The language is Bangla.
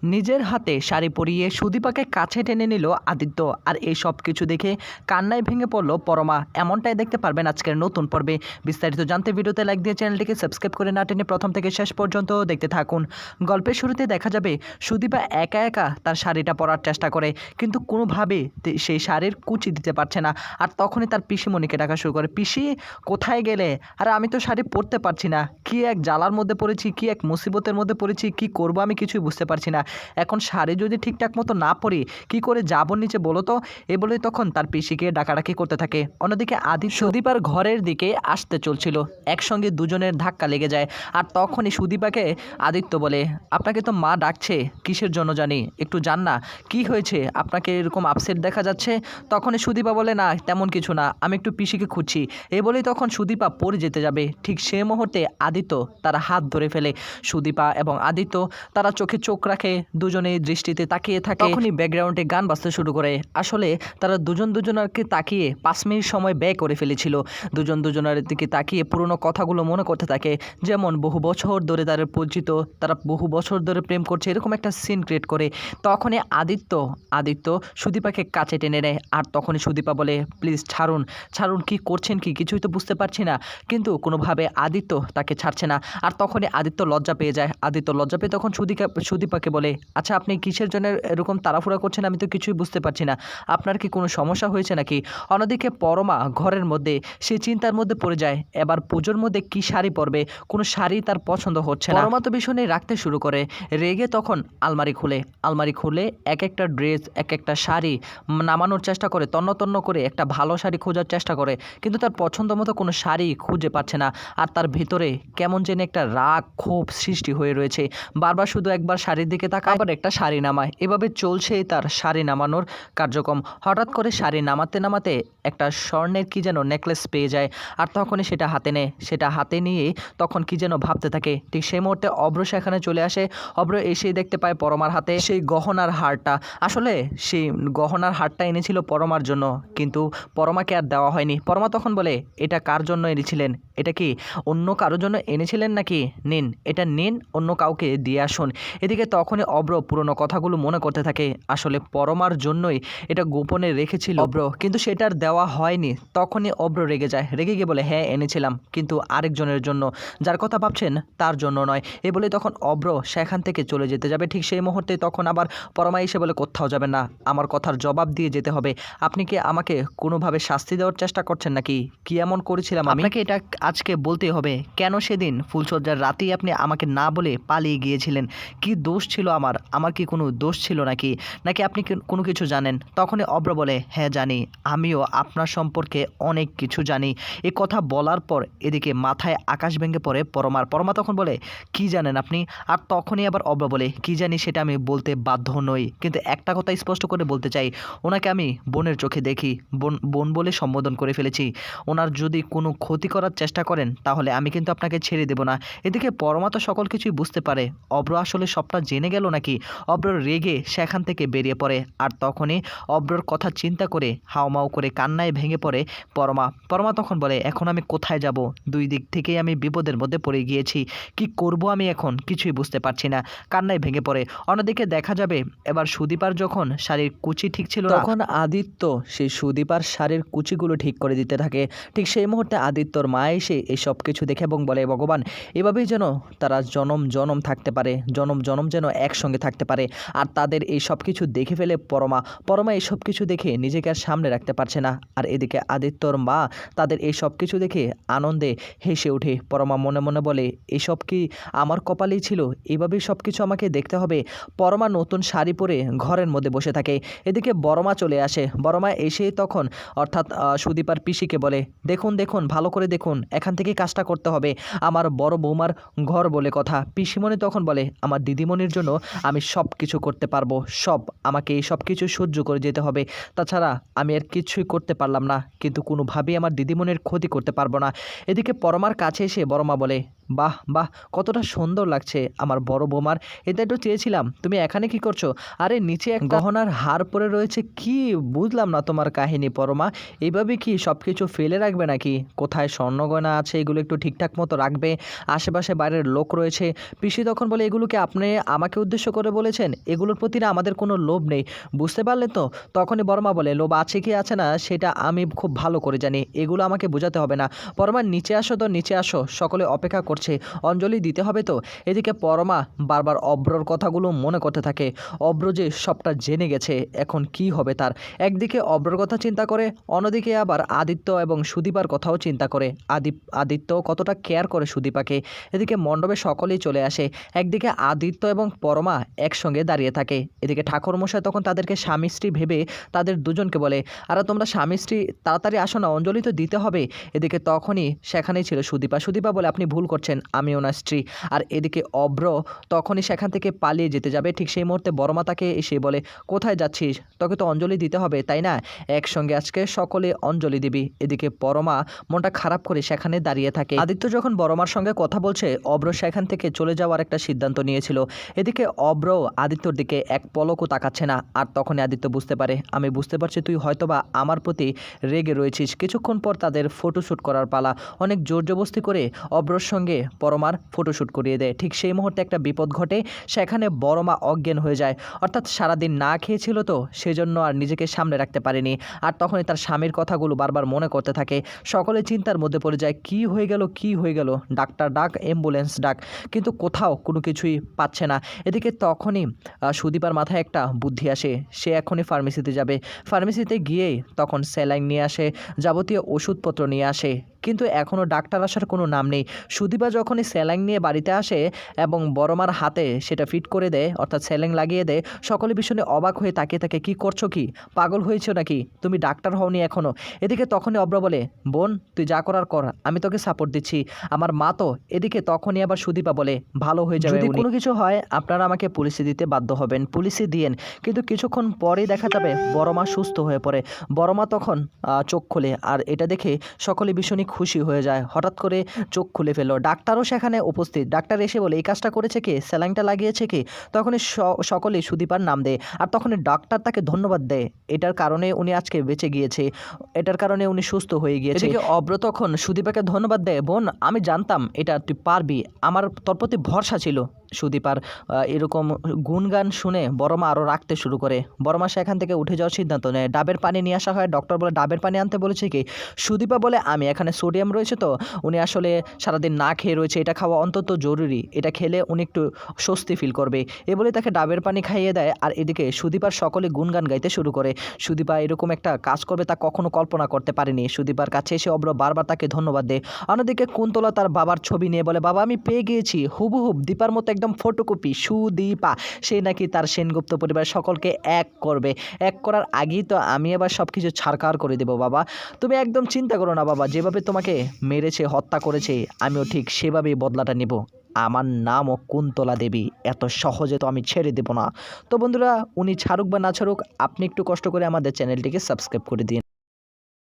নিজের হাতে শাড়ি পরিয়ে সুদীপাকে কাছে টেনে নিল আদিত্য। আর এই সব কিছু দেখে কান্নায় ভেঙে পড়ল পরমা। এমনটাই দেখতে পারবেন আজকের নতুন পর্বে। বিস্তারিত জানতে ভিডিওতে লাইক দিয়ে চ্যানেলটিকে সাবস্ক্রাইব করে না টেনে প্রথম থেকে শেষ পর্যন্ত দেখতে থাকুন। গল্পের শুরুতে দেখা যাবে সুদীপা একা একা তার শাড়িটা পরার চেষ্টা করে, কিন্তু কোনোভাবে সেই শাড়ির কুচি দিতে পারছে না। আর তখনই তার পিসিমণিকে ডাকা শুরু করে, পিসি কোথায় গেলে? আর আমি তো শাড়ি পরতে পারছি না, কি এক জ্বালার মধ্যে পড়েছি, কি এক মুসিবতের মধ্যে পড়েছি, কি করব আমি কিছুই বুঝতে পারছি না। এখন শাড়ি যদি ঠিকঠাক মতো না পরি কি করে যাব নিচে বলো তো? এ বলে তখন তার পিসিকে ডাকাডাকি করতে থাকে। অন্যদিকে আদিত্য সুদীপার ঘরের দিকে আসতে চলছিল, একসঙ্গে দুজনের ধাক্কা লেগে যায়। আর তখনই সুদীপাকে আদিত্য বলে, আপনাকে তো মা ডাকছে, কিসের জন্য জানি, একটু জান না কি হয়েছে, আপনাকে এরকম আপসেট দেখা যাচ্ছে। তখনই সুদীপা বলে, না তেমন কিছু না, আমি একটু পিসিকে খুঁজছি। এ বলেই তখন সুদীপা পড়ে যেতে যাবে, ঠিক সে মুহূর্তে আদিত্য তারা হাত ধরে ফেলে। সুদীপা এবং আদিত্য তারা চোখে চোখ রাখে, দুজনে দৃষ্টিতে তাকিয়ে থাকে। তখনই ব্যাকগ্রাউন্ডে গান বাজতে শুরু করে। আসলে তারা দুজনকে তাকিয়ে 5 মিনিট সময় ব্যয় করে ফেলেছিল। দুজনের দিকে তাকিয়ে পুরনো কথাগুলো মনে করতে থাকে, যেমন বহু বছর ধরে তারা পরিচিত, তারা বহু বছর ধরে প্রেম করছে, এরকম একটা সিন ক্রিয়েট করে। তখনই আদিত্য সুদীপাকে কাছে টেনে নেয়। আর তখনই সুদীপা বলে, প্লিজ ছাড়ুন ছাড়ুন, কি করছেন কি, কিছুই তো বুঝতে পারছি না। কিন্তু কোনোভাবে আদিত্য তাকে ছাড়ছে না। আর তখনই আদিত্য লজ্জা পেয়ে যায়। আদিত্য লজ্জা পেয়ে তখন সুদীপাকে বলে, আচ্ছা আপনি কিসের জন্য এরকম তাড়াহুড়া করছেন, আমি তো কিছুই বুঝতে পারছি না, আপনার কি কোনো সমস্যা হয়েছে নাকি? অন্যদিকে পরমা ঘরের মধ্যে সে চিন্তার মধ্যে পড়ে যায়, এবার পুজোর মধ্যে কি শাড়ি পরবে, কোনো শাড়ি তার পছন্দ হচ্ছে না। পরমা তো ভীষণই রাখতে শুরু করে, রেগে তখন আলমারি খুলে এক একটা ড্রেস, এক একটা শাড়ি নামানোর চেষ্টা করে, তন্ন করে একটা ভালো শাড়ি খোঁজার চেষ্টা করে, কিন্তু তার পছন্দ মতো কোনো শাড়ি খুঁজে পাচ্ছে না। আর তার ভিতরে কেমন যেন একটা রাগ ক্ষোভ সৃষ্টি হয়ে রয়েছে। বারবার শুধু একবার শাড়ির দিকে তাকায়, আবার একটা শাড়ি নামায়, এভাবে চলছেই তার শাড়ি নামানোর কার্যক্রম। হঠাৎ করে শাড়ি নামাতে একটা স্বর্ণের কি যেন নেকলেস পেয়ে যায়। আর তখনই সেটা হাতে নেয়, সেটা হাতে নিয়ে তখন কি যেন ভাবতে থাকে। ঠিক সেই মুহূর্তে অব্র সেখানে চলে আসে। অব্র এসেই দেখতে পায় পরমার হাতে সেই গহনার হারটা। আসলে সেই গহনার হারটা এনেছিল পরমার জন্য, কিন্তু পরমাকে আর দেওয়া হয়নি। পরমা তখন বলে, এটা কার জন্য এনেছিলেন? এটা কি অন্য কারোর জন্য এনেছিলেন নাকি? নিন, এটা নিন, অন্য কাউকে দিয়ে আসুন। এদিকে তখনই অব্র পুরনো কথাগুলো মনে করতে থাকে। আসলে পরমার জন্যই এটা গোপনে রেখেছিল অব্র, কিন্তু সেটা আর দেওয়া হয়নি। তখনই অব্র রেগে যায়, রেগে গিয়ে বলে, হ্যাঁ এনেছিলাম, কিন্তু আরেকজনের জন্য, যার কথা ভাবছেন তার জন্য নয়। এ বলে তখন অব্র সেখান থেকে চলে যেতে যাবে। ঠিক সেই মুহূর্তে তখন আবার পরমা এসে বলে, কোথাও যাবেন না, আমার কথার জবাব দিয়ে যেতে হবে। আপনি কি আমাকে কোনোভাবে শাস্তি দেওয়ার চেষ্টা করছেন নাকি? কি এমন করেছিলাম আপনাকে? এটা আজকে বলতেই হবে, কেন সেদিন ফুলসজ্জার রাতেই আপনি আমাকে না বলে পালিয়ে গিয়েছিলেন? কি দোষ ছিল আমার কি কোনো দোষ ছিল নাকি আপনি কোনো কিছু জানেন? তখনই অব্র বলে, হ্যাঁ জানি, আমিও আপনার সম্পর্কে অনেক কিছু জানি। এ কথা বলার পর এদিকে মাথায় আকাশ ভেঙে পড়ে পরমা তখন বলে, কি জানেন আপনি? আর তখনই আবার অব্র বলে, কি জানি সেটা আমি বলতে বাধ্য নই, কিন্তু একটা কথা স্পষ্ট করে বলতে চাই, ওনাকে আমি বোনের চোখে দেখি, বোন বলে সম্বোধন করে ফেলেছি। ওনার যদি কোনো ক্ষতি করার চেষ্টা করেন তাহলে আমি কিন্তু আপনাকে ছেড়ে দেব না। এদিকে পরমা তো সকল কিছুই বুঝতে পারে, অব্র আসলে সবটা জেনে গেল নাকি। অব্র রেগে সেখান থেকে বেরিয়ে পড়ে। আর তখনই অব্রর কথা চিন্তা করে হাউমাউ করে কান্নায় ভেঙে পড়ে পরমা তখন বলে, এখন আমি কোথায় যাব? দুই দিক থেকেই আমি বিপদের মধ্যে পড়ে গিয়েছি, কি করব আমি এখন কিছুই বুঝতে পারছি না। কান্নায় ভেঙে পড়ে। অন্যদিকে দেখা যাবে এবার সুদীপার যখন শাড়ির কুচি ঠিক ছিল না, তখন আদিত্য সেই সুদীপার শাড়ির কুচিগুলো ঠিক করে দিতে থাকে। ঠিক সেই মুহূর্তে আদিত্যর মা এসে এই সব কিছু দেখে এবং বলে, ভগবান এভাবেই যেন তারা জনম থাকতে পারে, জনম যেন একসঙ্গে থাকতে পারে। আর তাদের এই সব কিছু দেখে ফেলে পরমা এই সব কিছু দেখে নিজেকে আর সামনে রাখতে পারছে না। আর এদিকে আদিত্যর মা তাদের এই সব কিছু দেখে আনন্দে হেসে ওঠে। পরমা মনে মনে বলে, এসব কি আমার কপালেই ছিল? এভাবেই সব কিছু আমাকে দেখতে হবে। পরমা নতুন শাড়ি পরে ঘরের মধ্যে বসে থাকে। এদিকে বড়মা চলে আসে। বড়মা এসে তখন অর্থাৎ সুদীপার পিসিকে বলে, দেখুন ভালো করে দেখুন, এখান থেকে কাজটা করতে হবে, আমার বড় বৌমার ঘর বলে কথা। পিসিমণি তখন বলে, আমার দিদিমণির জন্য আমি সব কিছু করতে পারবো, আমাকে এই সব কিছু সহ্য করে যেতে হবে, তাছাড়া আমি আর কিছুই করতে পারলাম না, কিন্তু কোনোভাবেই আমার দিদিমণির ক্ষতি করতে পারবো না। এদিকে পরমার কাছে এসে বড়মা বলে, বাহ বাহ, কতটা সুন্দর লাগছে আমার বড় বৌমার, এটা একটু চেয়েছিলাম। তুমি এখানে কি করছো? আরে নিচে এক গহনার হার পরে রয়েছে, কি বুঝলাম না তোমার কাহিনী পরমা। এইভাবে কি সব কিছু ফেলে রাখবে নাকি? কোথায় স্বর্ণ গয়না আছে এগুলো একটু ঠিকঠাক মতো রাখবে। আশেপাশে বাইরের লোক রয়েছে। পিসি তখন বলে, এগুলোকে আপনি আমাকে উদ্দেশ্য করে বলেছেন? এগুলোর প্রতি না আমাদের কোনো লোভ নেই, বুঝতে পারলে তো? তখনই বর্মা বলে, লোভ আছে কি আছে না সেটা আমি খুব ভালো করে জানি, এগুলো আমাকে বোঝাতে হবে না। পরমা নিচে আসো তো, নিচে আসো, সকলে অপেক্ষা করছে, অঞ্জলি দিতে হবে তো। এদিকে পরমা বারবার অব্রর কথাগুলো মনে করতে থাকে। অব্র যে সবটা জেনে গেছে, এখন কি হবে তার। একদিকে অব্রর কথা চিন্তা করে, অন্যদিকে আবার আদিত্য এবং সুদীপার কথাও চিন্তা করে। আদিত্য কতটা কেয়ার করে সুদীপাকে। এদিকে মণ্ডপে সকলেই চলে আসে। একদিকে আদিত্য এবং পরমা একসঙ্গে দাঁড়িয়ে থাকে। এদিকে ঠাকুরমশাই তখন তাদেরকে স্বামী স্ত্রী ভেবে তাদের দুজনকে বলে, আর তোমরা স্বামী স্ত্রী তাড়াতাড়ি আসো না, অঞ্জলি তো দিতে হবে। এদিকে তখনই সেখানেই ছিল সুদীপা। সুদীপা বলে, আপনি ভুল করছেন, আমি ওনার স্ত্রী। আর এদিকে অব্র তখনই সেখান থেকে পালিয়ে যেতে যাবে, ঠিক সেই মুহূর্তে বড়মা তাকে এসে বলে, কোথায় যাচ্ছিস? তোকে তো অঞ্জলি দিতে হবে তাই না? একসঙ্গে আজকে সকলে অঞ্জলি দিবি। এদিকে পরমা মনটা খারাপ করে সেখানে দাঁড়িয়ে থাকে। আদিত্য যখন বড়মার সঙ্গে কথা বলছে, অব্র সেখান থেকে চলে যাওয়ার একটা সিদ্ধান্ত নিয়েছিল। এদিকে অব্র আদিত্যর দিকে এক পলকও তাকাচ্ছে না। আর তখনই আদিত্য বুঝতে পারে, আমি বুঝতে পারছি তুই হয়তোবা আমার প্রতি রেগে রয়েছিস। কিছুক্ষণ পর তাদের ফটোশ্যুট করার পালা। অনেক জোরজবস্তি করে অব্রর সঙ্গে পরমার ফটোশ্যুট করিয়ে দেয়। ঠিক সেই মুহূর্তে একটা বিপদ ঘটে, সেখানে বড়মা অজ্ঞান হয়ে যায়। অর্থাৎ সারাদিন না খেয়েছিল তো, সেজন্য আর নিজেকে সামনে রাখতে পারেনি। আর তখনই তার স্বামীর কথাগুলো বারবার মনে করতে থাকে। সকলে চিন্তার মধ্যে পড়ে যায়, কি হয়ে গেল, কি হয়ে গেল? ডাক্তার ডাক, অ্যাম্বুলেন্স ডাক, কিন্তু কোথাও কোনো কিছুই পাচ্ছে না। এদিকে তখনই সুদীপার মাথায় একটা বুদ্ধি আসে। সে এখনই ফার্মেসিতে যাবে। ফার্মেসিতে গিয়েই তখন স্যালাইন নিয়ে আসে, যাবতীয় ওষুধপত্র নিয়ে আসে, কিন্তু এখনও ডাক্তার আসার কোনো নাম নেই। সুদীপা যখনই স্যালাইন নিয়ে বাড়িতে আসে এবং বড়মার হাতে সেটা ফিট করে দেয়, অর্থাৎ স্যালাইন লাগিয়ে দেয়, সকলে ভীষণ অবাক হয়ে তাকিয়ে থাকে, কি করছো, কি পাগল হয়েছো নাকি? তুমি ডাক্তার হওনি এখনও? এদিকে তখনই অব্র বলে, বোন তুই যা করার কর, আমি তোকে সাপোর্ট দিচ্ছি, আমার মা তো। এদিকে তখনই আবার সুদীপা বলে, ভালো হয়ে যাবে, যদি কোনো কিছু হয় আপনারা আমাকে পুলিশে দিতে বাধ্য হবেন, পুলিশে দিয়েন। কিন্তু কিছুক্ষণ পরেই দেখা যাবে বড়মা সুস্থ হয়ে পড়ে। বড়মা তখন চোখ খোলে, আর এটা দেখে সকলে ভীষণই খুশি হয়ে যায়। হঠাৎ করে চোখ খুলে ফেলল। ডাক্তারও সেখানে উপস্থিত। ডাক্তার এসে বলে, এই কাজটা করেছে কে, স্যালাইনটা লাগিয়েছে কে? তখনই সকলেই সুদীপার নাম দেয়। আর তখনই ডাক্তার তাকে ধন্যবাদ দেয়, এটার কারণে উনি আজকে বেঁচে গিয়েছে, এটার কারণে উনি সুস্থ হয়ে গিয়েছে। এদিকে অব্র তখন সুদীপাকে ধন্যবাদ দেয়, বোন আমি জানতাম এটা তুই পারবি, আমার তোর প্রতি ভরসা ছিল। সুদীপার এরকম গুণগান শুনে বড়মা আরও রাখতে শুরু করে। বড়মা সেখান থেকে উঠে যাওয়ার সিদ্ধান্ত নেয়। ডাবের পানি নিয়ে আসা হয়। ডক্টর বলে, ডাবের পানি আনতে বলেছে কি? সুদীপা বলে, আমি এখানে সোডিয়াম রয়েছে তো, উনি আসলে সারাদিন না খেয়ে রয়েছে, এটা খাওয়া অন্তত জরুরি, এটা খেলে উনি একটু স্বস্তি ফিল করবে। এ বলে তাকে ডাবের পানি খাইয়ে দেয়। আর এদিকে সুদীপার সকলে গুণগান গাইতে শুরু করে। সুদীপা এরকম একটা কাজ করবে তা কখনো কল্পনা করতে পারেনি। সুদীপার কাছে এসে অব্র বারবার তাকে ধন্যবাদ দেয়। অন্যদিকে কুন্তলা তার বাবার ছবি নিয়ে বলে, বাবা আমি পেয়ে গিয়েছি হুবহুব দীপার মতো একদম ফটোকপি সুদীপা। সে নাকি তার সেনগুপ্ত পরিবার সকলকে এক করবে। এক করার আগেই তো আমি এবার সব কিছু ছাড়কাড় করে দেবো বাবা। তুমি একদম চিন্তা করো না বাবা, যেভাবে তোমাকে মেরেছে, হত্যা করেছে, আমিও ঠিক সেভাবেই বদলাটা নেব। আমার নামও কুন্তলা দেবী, এত সহজে তো আমি ছেড়ে দেব না। তো বন্ধুরা, উনি ছাড়ুক বা না ছাড়ুক, আপনি একটু কষ্ট করে আমাদের চ্যানেলটিকে সাবস্ক্রাইব করে দিন।